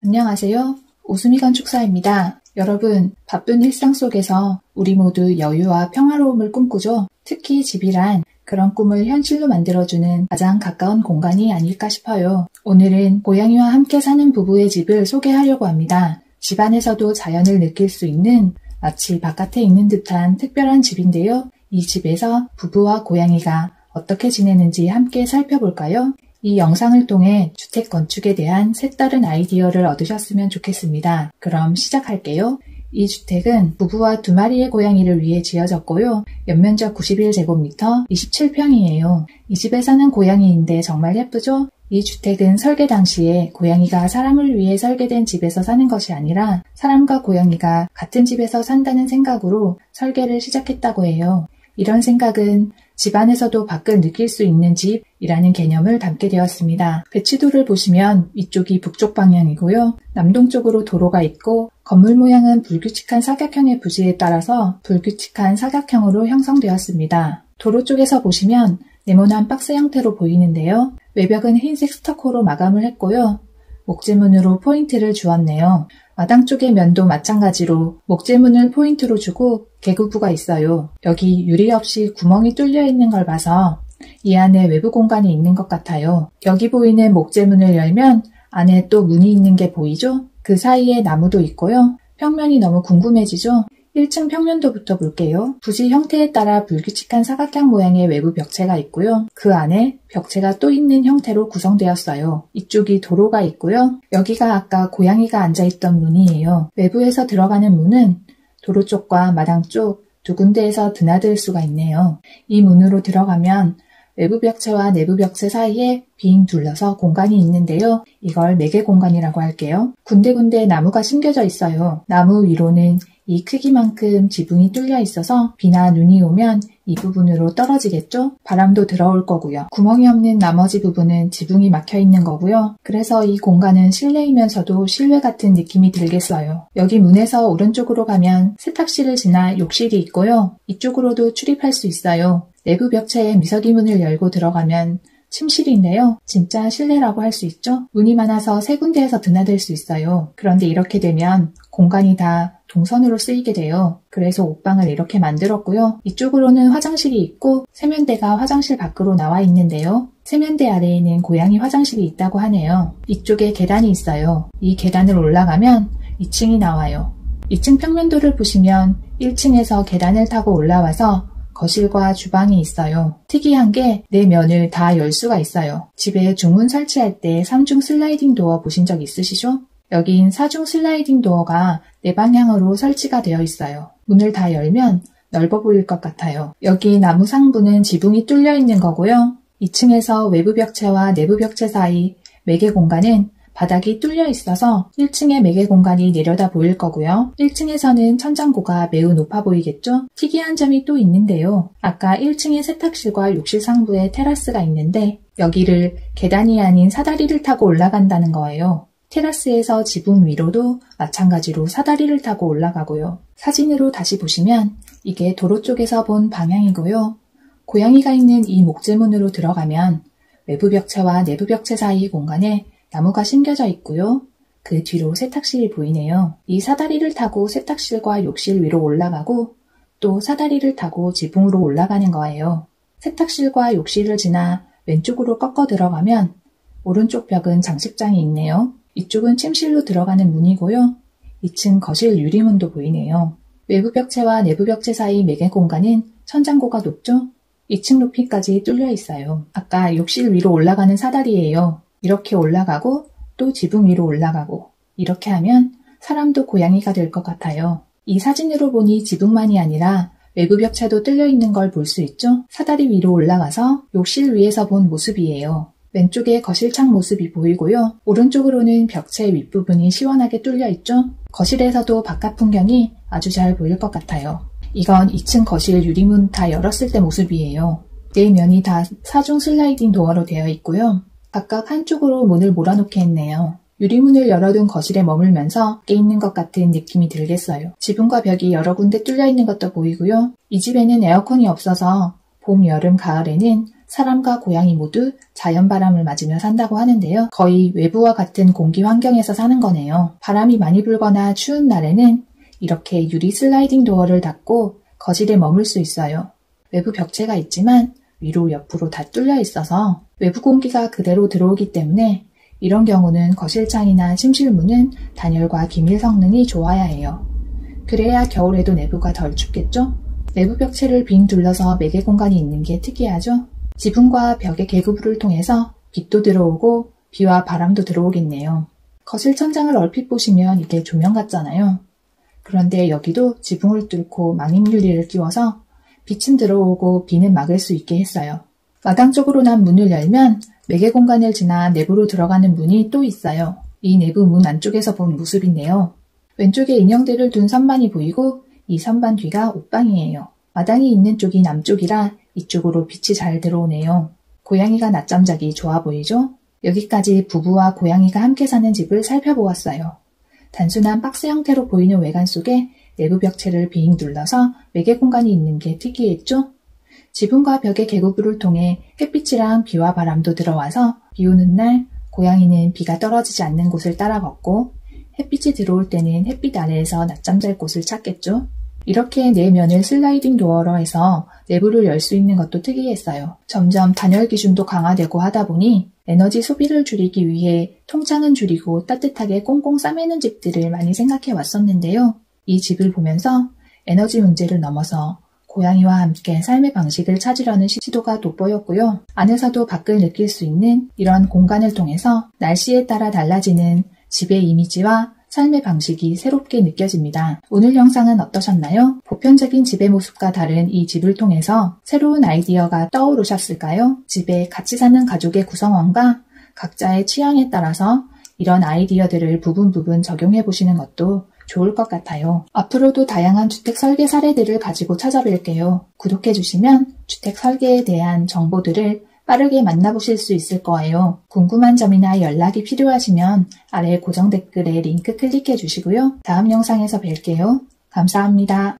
안녕하세요. 웃음이 건축사입니다. 여러분, 바쁜 일상 속에서 우리 모두 여유와 평화로움을 꿈꾸죠? 특히 집이란 그런 꿈을 현실로 만들어주는 가장 가까운 공간이 아닐까 싶어요. 오늘은 고양이와 함께 사는 부부의 집을 소개하려고 합니다. 집 안에서도 자연을 느낄 수 있는 마치 바깥에 있는 듯한 특별한 집인데요. 이 집에서 부부와 고양이가 어떻게 지내는지 함께 살펴볼까요? 이 영상을 통해 주택 건축에 대한 색다른 아이디어를 얻으셨으면 좋겠습니다. 그럼 시작할게요. 이 주택은 부부와 2마리의 고양이를 위해 지어졌고요. 연면적 91제곱미터 27평이에요. 이 집에 사는 고양이인데 정말 예쁘죠? 이 주택은 설계 당시에 고양이가 사람을 위해 설계된 집에서 사는 것이 아니라 사람과 고양이가 같은 집에서 산다는 생각으로 설계를 시작했다고 해요. 이런 생각은 집 안에서도 밖을 느낄 수 있는 집이라는 개념을 담게 되었습니다. 배치도를 보시면 위쪽이 북쪽 방향이고요. 남동쪽으로 도로가 있고 건물 모양은 불규칙한 사각형의 부지에 따라서 불규칙한 사각형으로 형성되었습니다. 도로 쪽에서 보시면 네모난 박스 형태로 보이는데요. 외벽은 흰색 스터코로 마감을 했고요. 목재문으로 포인트를 주었네요. 마당 쪽의 면도 마찬가지로 목재문을 포인트로 주고 개구부가 있어요. 여기 유리 없이 구멍이 뚫려 있는 걸 봐서 이 안에 외부 공간이 있는 것 같아요. 여기 보이는 목재문을 열면 안에 또 문이 있는 게 보이죠? 그 사이에 나무도 있고요. 평면이 너무 궁금해지죠? 1층 평면도부터 볼게요. 부지 형태에 따라 불규칙한 사각형 모양의 외부 벽체가 있고요. 그 안에 벽체가 또 있는 형태로 구성되었어요. 이쪽이 도로가 있고요. 여기가 아까 고양이가 앉아있던 문이에요. 외부에서 들어가는 문은 도로 쪽과 마당 쪽 두 군데에서 드나들 수가 있네요. 이 문으로 들어가면 외부 벽체와 내부 벽체 사이에 빙 둘러서 공간이 있는데요. 이걸 매개 공간이라고 할게요. 군데군데 나무가 심겨져 있어요. 나무 위로는 이 크기만큼 지붕이 뚫려 있어서 비나 눈이 오면 이 부분으로 떨어지겠죠? 바람도 들어올 거고요. 구멍이 없는 나머지 부분은 지붕이 막혀 있는 거고요. 그래서 이 공간은 실내이면서도 실외 같은 느낌이 들겠어요. 여기 문에서 오른쪽으로 가면 세탁실을 지나 욕실이 있고요. 이쪽으로도 출입할 수 있어요. 내부 벽체에 미서기 문을 열고 들어가면 침실인데요. 진짜 실내라고 할 수 있죠? 문이 많아서 3군데에서 드나들 수 있어요. 그런데 이렇게 되면 공간이 다 동선으로 쓰이게 돼요. 그래서 옷방을 이렇게 만들었고요. 이쪽으로는 화장실이 있고 세면대가 화장실 밖으로 나와 있는데요. 세면대 아래에는 고양이 화장실이 있다고 하네요. 이쪽에 계단이 있어요. 이 계단을 올라가면 2층이 나와요. 2층 평면도를 보시면 1층에서 계단을 타고 올라와서 거실과 주방이 있어요. 특이한 게 4면을 다 열 수가 있어요. 집에 중문 설치할 때 3중 슬라이딩 도어 보신 적 있으시죠? 여긴 4중 슬라이딩 도어가 4방향으로 설치가 되어 있어요. 문을 다 열면 넓어 보일 것 같아요. 여기 나무 상부는 지붕이 뚫려 있는 거고요. 2층에서 외부 벽체와 내부 벽체 사이 매개 공간은 바닥이 뚫려 있어서 1층의 매개 공간이 내려다 보일 거고요. 1층에서는 천장고가 매우 높아 보이겠죠? 특이한 점이 또 있는데요. 아까 1층의 세탁실과 욕실 상부에 테라스가 있는데 여기를 계단이 아닌 사다리를 타고 올라간다는 거예요. 테라스에서 지붕 위로도 마찬가지로 사다리를 타고 올라가고요. 사진으로 다시 보시면 이게 도로 쪽에서 본 방향이고요. 고양이가 있는 이 목재문으로 들어가면 외부 벽체와 내부 벽체 사이 공간에 나무가 심겨져 있고요. 그 뒤로 세탁실이 보이네요. 이 사다리를 타고 세탁실과 욕실 위로 올라가고 또 사다리를 타고 지붕으로 올라가는 거예요. 세탁실과 욕실을 지나 왼쪽으로 꺾어 들어가면 오른쪽 벽은 장식장이 있네요. 이쪽은 침실로 들어가는 문이고요. 2층 거실 유리문도 보이네요. 외부 벽체와 내부 벽체 사이 매개 공간은 천장고가 높죠? 2층 높이까지 뚫려 있어요. 아까 욕실 위로 올라가는 사다리예요. 이렇게 올라가고 또 지붕 위로 올라가고 이렇게 하면 사람도 고양이가 될 것 같아요. 이 사진으로 보니 지붕만이 아니라 외부 벽체도 뚫려 있는 걸 볼 수 있죠? 사다리 위로 올라가서 욕실 위에서 본 모습이에요. 왼쪽에 거실창 모습이 보이고요. 오른쪽으로는 벽체 윗부분이 시원하게 뚫려 있죠? 거실에서도 바깥 풍경이 아주 잘 보일 것 같아요. 이건 2층 거실 유리문 다 열었을 때 모습이에요. 4면이 다 4중 슬라이딩 도어로 되어 있고요. 각각 한쪽으로 문을 몰아놓게 했네요. 유리문을 열어둔 거실에 머물면서 깨 있는 것 같은 느낌이 들겠어요. 지붕과 벽이 여러 군데 뚫려 있는 것도 보이고요. 이 집에는 에어컨이 없어서 봄, 여름, 가을에는 사람과 고양이 모두 자연바람을 맞으며 산다고 하는데요. 거의 외부와 같은 공기 환경에서 사는 거네요. 바람이 많이 불거나 추운 날에는 이렇게 유리 슬라이딩 도어를 닫고 거실에 머물 수 있어요. 외부 벽체가 있지만 위로 옆으로 다 뚫려 있어서 외부 공기가 그대로 들어오기 때문에 이런 경우는 거실창이나 침실문은 단열과 기밀 성능이 좋아야 해요. 그래야 겨울에도 내부가 덜 춥겠죠? 내부 벽체를 빙 둘러서 매개 공간이 있는 게 특이하죠? 지붕과 벽의 계구부를 통해서 빛도 들어오고 비와 바람도 들어오겠네요. 거실 천장을 얼핏 보시면 이게 조명 같잖아요. 그런데 여기도 지붕을 뚫고 망임 유리를 끼워서 빛은 들어오고 비는 막을 수 있게 했어요. 마당 쪽으로 난 문을 열면 매개 공간을 지나 내부로 들어가는 문이 또 있어요. 이 내부 문 안쪽에서 본 모습인데요. 왼쪽에 인형들을 둔 선반이 보이고 이 선반 뒤가 옷방이에요. 마당이 있는 쪽이 남쪽이라 이쪽으로 빛이 잘 들어오네요. 고양이가 낮잠 자기 좋아 보이죠? 여기까지 부부와 고양이가 함께 사는 집을 살펴보았어요. 단순한 박스 형태로 보이는 외관 속에 내부 벽체를 빙 둘러서 매개 공간이 있는 게 특이했죠? 지붕과 벽의 계구부를 통해 햇빛이랑 비와 바람도 들어와서 비 오는 날 고양이는 비가 떨어지지 않는 곳을 따라 걷고 햇빛이 들어올 때는 햇빛 아래에서 낮잠 잘 곳을 찾겠죠? 이렇게 네 면을 슬라이딩 도어로 해서 내부를 열 수 있는 것도 특이했어요. 점점 단열 기준도 강화되고 하다 보니 에너지 소비를 줄이기 위해 통창은 줄이고 따뜻하게 꽁꽁 싸매는 집들을 많이 생각해 왔었는데요. 이 집을 보면서 에너지 문제를 넘어서 고양이와 함께 삶의 방식을 찾으려는 시도가 돋보였고요. 안에서도 밖을 느낄 수 있는 이런 공간을 통해서 날씨에 따라 달라지는 집의 이미지와 삶의 방식이 새롭게 느껴집니다. 오늘 영상은 어떠셨나요? 보편적인 집의 모습과 다른 이 집을 통해서 새로운 아이디어가 떠오르셨을까요? 집에 같이 사는 가족의 구성원과 각자의 취향에 따라서 이런 아이디어들을 부분 적용해 보시는 것도 좋을 것 같아요. 앞으로도 다양한 주택 설계 사례들을 가지고 찾아뵐게요. 구독해주시면 주택 설계에 대한 정보들을 빠르게 만나보실 수 있을 거예요. 궁금한 점이나 연락이 필요하시면 아래 고정 댓글에 링크 클릭해 주시고요. 다음 영상에서 뵐게요. 감사합니다.